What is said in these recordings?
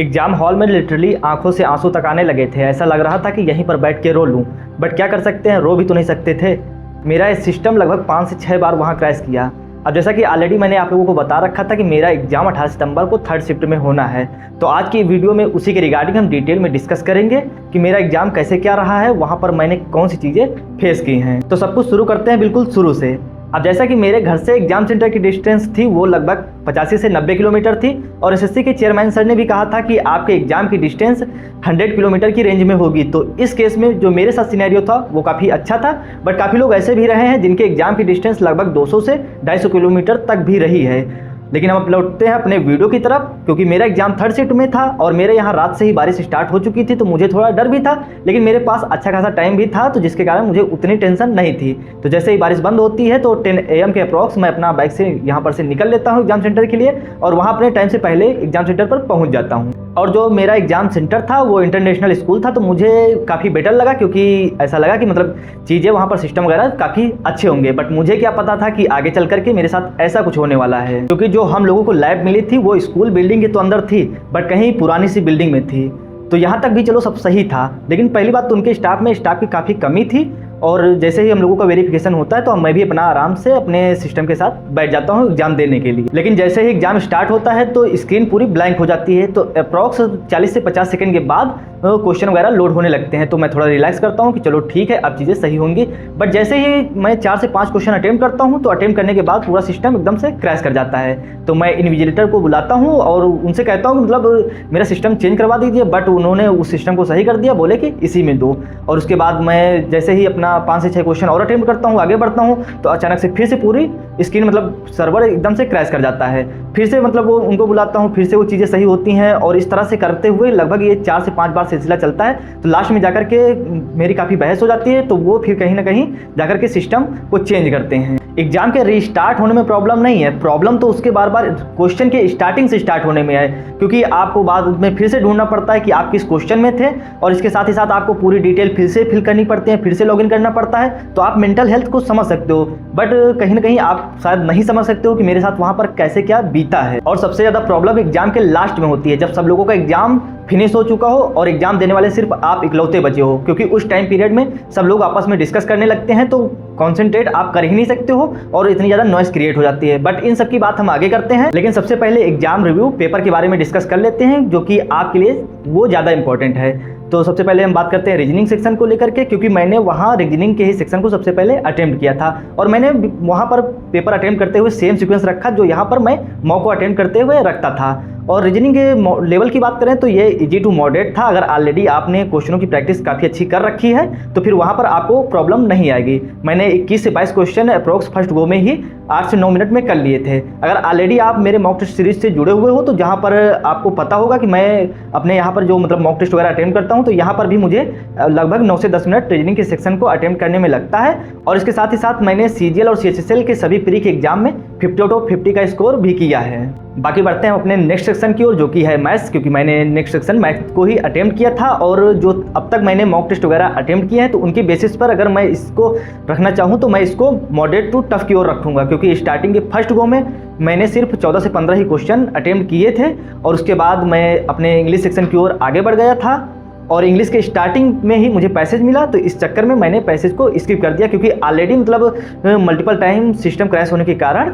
Exam hall में literally आंखों से आंसू तक आने लगे थे। ऐसा लग रहा था कि यहीं पर बैठ के रो लूं, बट क्या कर सकते हैं, रो भी तो नहीं सकते थे। मेरा ये सिस्टम लगभग 5 से 6 बार वहाँ क्रैश किया। अब जैसा कि ऑलरेडी मैंने आप लोगों को बता रखा था कि मेरा एग्ज़ाम 18 सितंबर को 3rd शिफ्ट में होना है, तो आज की वीडियो में उसी के रिगार्डिंग हम डिटेल में डिस्कस करेंगे कि मेरा एग्ज़ाम कैसे क्या रहा है, वहाँ पर मैंने कौन सी चीज़ें फेस की हैं। तो सब कुछ शुरू करते हैं बिल्कुल शुरू से। अब जैसा कि मेरे घर से एग्जाम सेंटर की डिस्टेंस थी वो लगभग 85 से 90 किलोमीटर थी, और एसएससी के चेयरमैन सर ने भी कहा था कि आपके एग्जाम की डिस्टेंस 100 किलोमीटर की रेंज में होगी। तो इस केस में जो मेरे साथ सिनेरियो था वो काफ़ी अच्छा था, बट काफ़ी लोग ऐसे भी रहे हैं जिनके एग्जाम की डिस्टेंस लगभग 200 से 250 किलोमीटर तक भी रही है। लेकिन हम लौटते हैं अपने वीडियो की तरफ, क्योंकि मेरा एग्जाम 3rd शिफ्ट में था और मेरे यहाँ रात से ही बारिश स्टार्ट हो चुकी थी, तो मुझे थोड़ा डर भी था, लेकिन मेरे पास अच्छा खासा टाइम भी था, तो जिसके कारण मुझे उतनी टेंशन नहीं थी। तो जैसे ही बारिश बंद होती है तो 10 AM के अप्रॉक्स मैं अपना बाइक से यहाँ पर से निकल लेता हूँ एग्जाम सेंटर के लिए, और वहाँ अपने टाइम से पहले एग्जाम सेंटर पर पहुँच जाता हूँ। और जो मेरा एग्जाम सेंटर था वो इंटरनेशनल स्कूल था, तो मुझे काफ़ी बेटर लगा, क्योंकि ऐसा लगा कि मतलब चीज़ें वहाँ पर सिस्टम वगैरह काफ़ी अच्छे होंगे। बट मुझे क्या पता था कि आगे चल करके मेरे साथ ऐसा कुछ होने वाला है, क्योंकि जो हम लोगों को लैब मिली थी वो स्कूल बिल्डिंग के तो अंदर थी, बट कहीं पुरानी सी बिल्डिंग में थी। तो यहाँ तक भी चलो सब सही था, लेकिन पहली बात तो उनके स्टाफ की काफ़ी कमी थी, और जैसे ही हम लोगों का वेरिफिकेशन होता है तो मैं भी अपना आराम से अपने सिस्टम के साथ बैठ जाता हूँ एग्जाम देने के लिए। लेकिन जैसे ही एग्जाम स्टार्ट होता है तो स्क्रीन पूरी ब्लैंक हो जाती है, तो अप्रॉक्स 40 से 50 सेकंड के बाद क्वेश्चन वगैरह लोड होने लगते हैं। तो मैं थोड़ा रिलैक्स करता हूँ कि चलो ठीक है, अब चीज़ें सही होंगी। बट जैसे ही मैं 4 से 5 क्वेश्चन अटेम्प्ट करता हूँ, तो अटेम्प्ट करने के बाद पूरा सिस्टम एकदम से क्रैश कर जाता है। तो मैं इन्विजिलेटर को बुलाता हूँ और उनसे कहता हूँ कि मतलब मेरा सिस्टम चेंज करवा दीजिए, बट उन्होंने उस सिस्टम को सही कर दिया, बोले कि इसी में दो। और उसके बाद मैं जैसे ही अपना 5 से 6 क्वेश्चन और अटेम्प्ट करता हूँ, आगे बढ़ता हूँ, तो अचानक से फिर से पूरी स्क्रीन मतलब सर्वर एकदम से क्रैश कर जाता है। फिर से मतलब वो उनको बुलाता हूँ, फिर से वो चीज़ें सही होती हैं, और इस तरह से करते हुए लगभग ये 4 से 5 बार सिलसिला चलता है। तो लास्ट में जाकर के मेरी काफ़ी बहस हो जाती है, तो वो फिर कहीं ना कहीं जाकर के सिस्टम को चेंज करते हैं। एग्जाम के रीस्टार्ट होने में प्रॉब्लम नहीं है, प्रॉब्लम तो उसके बार बार क्वेश्चन के स्टार्टिंग से स्टार्ट होने में है, क्योंकि आपको बाद में फिर से ढूंढना पड़ता है कि आप किस क्वेश्चन में थे, और इसके साथ ही साथ आपको पूरी डिटेल फिर से फिल करनी पड़ती है, फिर से लॉगिन करना पड़ता है। तो आप मेंटल हेल्थ को समझ सकते हो, बट कहीं ना कहीं आप शायद नहीं समझ सकते हो कि मेरे साथ वहाँ पर कैसे क्या बीता है। और सबसे ज़्यादा प्रॉब्लम एग्जाम के लास्ट में होती है, जब सब लोगों का एग्जाम फिनिश हो चुका हो और एग्जाम देने वाले सिर्फ आप इकलौते बचे हो, क्योंकि उस टाइम पीरियड में सब लोग आपस में डिस्कस करने लगते हैं, तो कॉन्सेंट्रेट आप कर ही नहीं सकते हो और इतनी ज़्यादा नॉइस क्रिएट हो जाती है। बट इन सब की बात हम आगे करते हैं, लेकिन सबसे पहले एग्जाम रिव्यू पेपर के बारे में डिस्कस कर लेते हैं, जो कि आपके लिए वो ज़्यादा इंपॉर्टेंट है। तो सबसे पहले हम बात करते हैं रीजनिंग सेक्शन को लेकर के, क्योंकि मैंने वहाँ रीजनिंग के ही सेक्शन को सबसे पहले अटेम्प्ट किया था, और मैंने वहाँ पर पेपर अटेम्प्ट करते हुए सेम सीक्वेंस रखा जो यहाँ पर मैं मॉक को अटेम्प्ट करते हुए रखता था। और रीजनिंग के लेवल की बात करें तो ये इजी टू मॉडरेट था। अगर ऑलरेडी आपने क्वेश्चनों की प्रैक्टिस काफ़ी अच्छी कर रखी है तो फिर वहाँ पर आपको प्रॉब्लम नहीं आएगी। मैंने 21 से 22 क्वेश्चन अप्रोक्स फर्स्ट गो में ही 8 से 9 मिनट में कर लिए थे। अगर ऑलरेडी आप मेरे मॉक टेस्ट सीरीज से जुड़े हुए हो तो जहाँ पर आपको पता होगा कि मैं अपने यहाँ पर जो मतलब मॉक टेस्ट वगैरह अटेम्प्ट करता हूँ, तो यहाँ पर भी मुझे लगभग 9 से 10 मिनट रीजनिंग के सेक्शन को अटेम्प्ट करने में लगता है। और इसके साथ ही साथ मैंने CGL और CHSL के सभी प्री के एग्जाम में 50 आउट ऑफ 50 का स्कोर भी किया है। बाकी बढ़ते हैं अपने नेक्स्ट सेक्शन की ओर, जो कि है मैथ्स, क्योंकि मैंने नेक्स्ट सेक्शन मैथ्स को ही अटेम्प्ट किया था, और जो अब तक मैंने मॉक टेस्ट वगैरह अटेम्प्ट किए हैं तो उनके बेसिस पर अगर मैं इसको रखना चाहूँ तो मैं इसको मॉडरेट टू टफ की ओर रखूँगा, क्योंकि स्टार्टिंग के फर्स्ट गो में मैंने सिर्फ 14 से 15 ही क्वेश्चन अटेम्प्ट किए थे, और उसके बाद मैं अपने इंग्लिश सेक्शन की ओर आगे बढ़ गया था, और इंग्लिश के स्टार्टिंग में ही मुझे पैसेज मिला, तो इस चक्कर में मैंने पैसेज को स्किप कर दिया, क्योंकि ऑलरेडी मतलब मल्टीपल टाइम सिस्टम क्रैश होने के कारण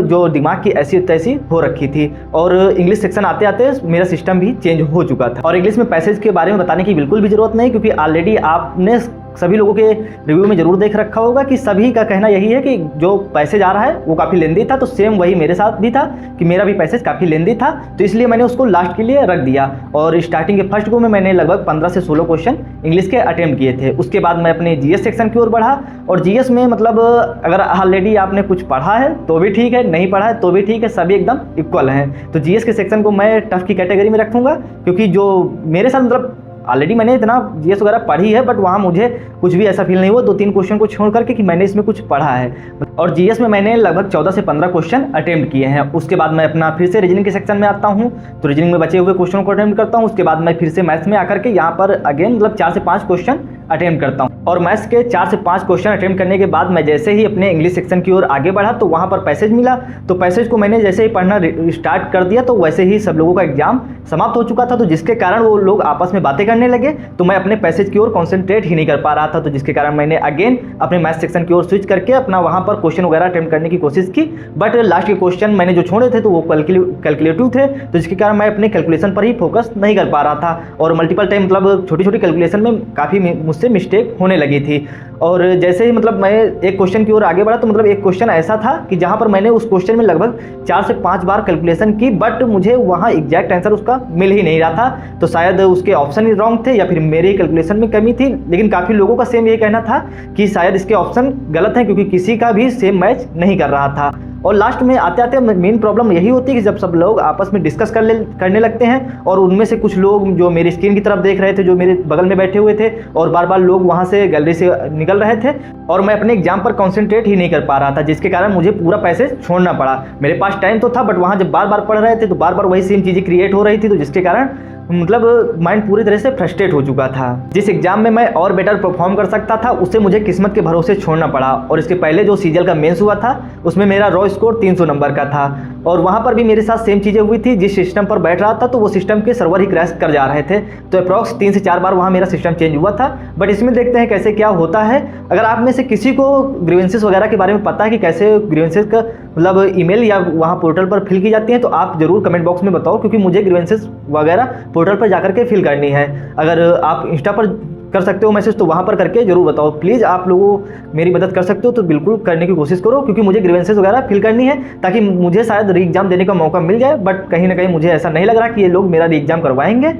जो दिमाग की ऐसी तैसी हो रखी थी, और इंग्लिश सेक्शन आते आते मेरा सिस्टम भी चेंज हो चुका था। और इंग्लिश में पैसेज के बारे में बताने की बिल्कुल भी ज़रूरत नहीं, क्योंकि ऑलरेडी आपने सभी लोगों के रिव्यू में जरूर देख रखा होगा कि सभी का कहना यही है कि जो पैसेज आ रहा है वो काफ़ी लेंदी था। तो सेम वही मेरे साथ भी था कि मेरा भी पैसेज काफ़ी लेंदी था, तो इसलिए मैंने उसको लास्ट के लिए रख दिया। और स्टार्टिंग के फर्स्ट गो में मैंने लगभग 15 से 16 क्वेश्चन इंग्लिश के अटेम्प्ट किए थे। उसके बाद मैं अपने GS सेक्शन की ओर बढ़ा, और GS में मतलब अगर ऑलरेडी आपने कुछ पढ़ा है तो भी ठीक है, नहीं पढ़ा है तो भी ठीक है, सभी एकदम इक्वल हैं। तो GS के सेक्शन को मैं टफ की कैटेगरी में रखूँगा, क्योंकि जो मेरे साथ मतलब ऑलरेडी मैंने इतना GS वगैरह पढ़ी है, बट वहाँ मुझे कुछ भी ऐसा फील नहीं हुआ 2-3 क्वेश्चन को छोड़ करके कि मैंने इसमें कुछ पढ़ा है। और GS में मैंने लगभग 14 से 15 क्वेश्चन अटेम्प्ट किए हैं। उसके बाद मैं अपना फिर से रीजनिंग के सेक्शन में आता हूँ, तो रीजनिंग में बचे हुए क्वेश्चनों को अटेम्प्ट करता हूँ। उसके बाद मैं फिर से मैथ्स में आकर के यहाँ पर अगेन मतलब 4 से 5 क्वेश्चन अटेम्प्ट करता हूँ। और मैथ्स के 4 से 5 क्वेश्चन अटेम्प्ट करने के बाद मैं जैसे ही अपने इंग्लिश सेक्शन की ओर आगे बढ़ा तो वहाँ पर पैसेज मिला। तो पैसेज को मैंने जैसे ही पढ़ना स्टार्ट कर दिया तो वैसे ही सब लोगों का एग्जाम समाप्त हो चुका था, तो जिसके कारण वो लोग आपस में बातें करने लगे, तो मैं अपने पैसेज की ओर कॉन्सेंट्रेट ही नहीं कर पा रहा था। तो जिसके कारण मैंने अगेन अपने मैथ्स सेक्शन की ओर स्विच करके अपना वहाँ पर क्वेश्चन वगैरह अटेम्प्ट करने की कोशिश की। बट लास्ट के क्वेश्चन मैंने जो छोड़े थे तो वो कैलकुलेटिव थे, तो जिसके कारण मैं अपने कैलकुलेशन पर ही फोकस नहीं कर पा रहा था और मल्टीपल टाइम मतलब छोटी छोटी कैलकुलेशन में काफ़ी मुझसे मिस्टेक होने लगी थी। और जैसे ही मतलब मैं एक क्वेश्चन की ओर आगे बढ़ा तो मतलब एक क्वेश्चन ऐसा था कि जहाँ पर मैंने उस क्वेश्चन में लगभग 4 से 5 बार कैलकुलेशन की, बट मुझे वहाँ एग्जैक्ट आंसर उसका मिल ही नहीं रहा था। तो शायद उसके ऑप्शन ही रॉन्ग थे या फिर मेरे ही कैलकुलेशन में कमी थी, लेकिन काफ़ी लोगों का सेम ये कहना था कि शायद इसके ऑप्शन गलत हैं क्योंकि किसी का भी सेम मैच नहीं कर रहा था। और लास्ट में आते आते मेन प्रॉब्लम यही होती है कि जब सब लोग आपस में डिस्कस करने लगते हैं और उनमें से कुछ लोग जो मेरी स्क्रीन की तरफ देख रहे थे, जो मेरे बगल में बैठे हुए थे, और बार बार लोग वहाँ से गैलरी से निकल रहे थे और मैं अपने एग्जाम पर कॉन्सेंट्रेट ही नहीं कर पा रहा था, जिसके कारण मुझे पूरा पैसेज छोड़ना पड़ा। मेरे पास टाइम तो था बट वहाँ जब बार बार पढ़ रहे थे तो बार बार वही सेम चीज़ें क्रिएट हो रही थी, तो जिसके कारण मतलब माइंड पूरी तरह से फ्रस्ट्रेट हो चुका था। जिस एग्जाम में मैं और बेटर परफॉर्म कर सकता था उसे मुझे किस्मत के भरोसे छोड़ना पड़ा। और इसके पहले जो सीजीएल का मेंस हुआ था उसमें मेरा रॉ स्कोर 300 नंबर का था और वहाँ पर भी मेरे साथ सेम चीज़ें हुई थी। जिस सिस्टम पर बैठ रहा था तो वो सिस्टम के सर्वर ही क्रैश कर जा रहे थे, तो अप्रॉक्स 3 से 4 बार वहाँ मेरा सिस्टम चेंज हुआ था। बट इसमें देखते हैं कैसे क्या होता है। अगर आप में से किसी को ग्रीवेंसेस वगैरह के बारे में पता है कि कैसे ग्रीवेंसेस का मतलब ईमेल या वहाँ पोर्टल पर फिल की जाती है तो आप जरूर कमेंट बॉक्स में बताओ, क्योंकि मुझे ग्रीवेंसेस वगैरह पोर्टल पर जाकर के फिल करनी है। अगर आप इंस्टा पर कर सकते हो मैसेज तो वहाँ पर करके जरूर बताओ। प्लीज़ आप लोगों मेरी मदद कर सकते हो तो बिल्कुल करने की कोशिश करो, क्योंकि मुझे ग्रीवेंसेस वगैरह फिल करनी है ताकि मुझे शायद री एग्जाम देने का मौका मिल जाए। बट कहीं ना कहीं मुझे ऐसा नहीं लग रहा कि ये लोग मेरा री एग्जाम करवाएंगे,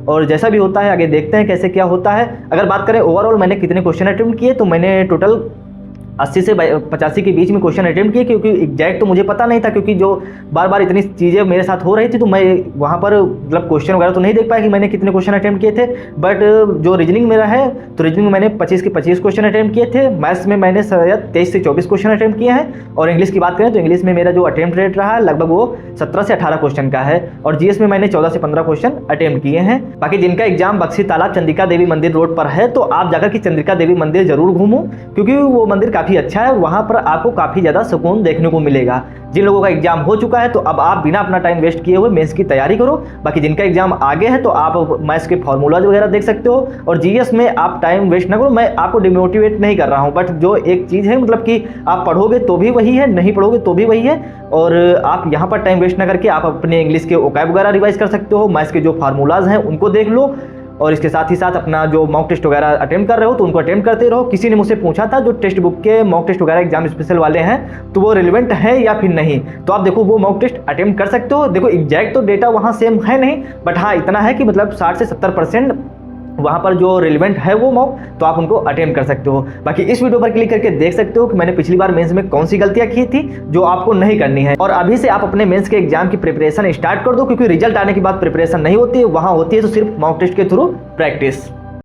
और जैसा भी होता है आगे देखते हैं कैसे क्या होता है। अगर बात करें ओवरऑल मैंने कितने क्वेश्चन अटेम्प्ट किए तो मैंने टोटल 80 से 85 के बीच में क्वेश्चन अटेम्प्ट किए, क्योंकि एग्जैक्ट तो मुझे पता नहीं था, क्योंकि जो बार बार इतनी चीज़ें मेरे साथ हो रही थी तो मैं वहाँ पर मतलब क्वेश्चन वगैरह तो नहीं देख पाया कि मैंने कितने क्वेश्चन अटेम्प्ट किए थे। बट जो रीजनिंग मेरा है तो रीजनिंग में मैंने 25 के 25 क्वेश्चन अटेम्प्ट किए थे। मैथ्स में मैंने शायद 23 से 24 क्वेश्चन अटेम्प्ट किए हैं। और इंग्लिश की बात करें तो इंग्लिश में मेरा जो अटेम्प्ट रेट रहा है लगभग वो 17 से 18 क्वेश्चन का है। और जीएस में मैंने 14 से 15 क्वेश्चन अटेम्प्ट किए हैं। बाकी जिनका एग्जाम बक्सी तालाब चंद्रिका देवी मंदिर रोड पर है तो आप जाकर के चंद्रिका देवी मंदिर जरूर घूमो, क्योंकि वो मंदिर काफ़ी अच्छा है। वहाँ पर आपको काफ़ी ज़्यादा सुकून देखने को मिलेगा। जिन लोगों का एग्जाम हो चुका है तो अब आप बिना अपना टाइम वेस्ट किए हुए मेंस की तैयारी करो। बाकी जिनका एग्जाम आगे है तो आप मैथ्स के फॉर्मूलाज वगैरह देख सकते हो, और जीएस में आप टाइम वेस्ट ना करो। मैं आपको डिमोटिवेट नहीं कर रहा हूँ, बट जो एक चीज़ है मतलब कि आप पढ़ोगे तो भी वही है, नहीं पढ़ोगे तो भी वही है। और आप यहाँ पर टाइम वेस्ट ना करके आप अपने इंग्लिश के ओकैब वगैरह रिवाइज कर सकते हो, मैथ्स के जो फार्मूलाज हैं उनको देख लो, और इसके साथ ही साथ अपना जो मॉक टेस्ट वगैरह अटेम्प्ट कर रहे हो तो उनको अटेम्प्ट करते रहो। किसी ने मुझसे पूछा था जो टेक्स्ट बुक के मॉक टेस्ट वगैरह एग्जाम स्पेशल वाले हैं तो वो रिलेवेंट है या फिर नहीं, तो आप देखो वो मॉक टेस्ट अटेम्प्ट कर सकते हो। देखो एग्जैक्ट तो डेटा वहाँ सेम है नहीं, बट हाँ इतना है कि मतलब 60 से 70% वहाँ पर जो रिलेवेंट है वो मॉक, तो आप उनको अटेम्प्ट कर सकते हो। बाकी इस वीडियो पर क्लिक करके देख सकते हो कि मैंने पिछली बार मेंस में कौन सी गलतियाँ की थी जो आपको नहीं करनी है। और अभी से आप अपने मेंस के एग्जाम की प्रिपरेशन स्टार्ट कर दो, क्योंकि रिजल्ट आने के बाद प्रिपरेशन नहीं होती है, वहाँ होती है तो सिर्फ मॉक टेस्ट के थ्रू प्रैक्टिस।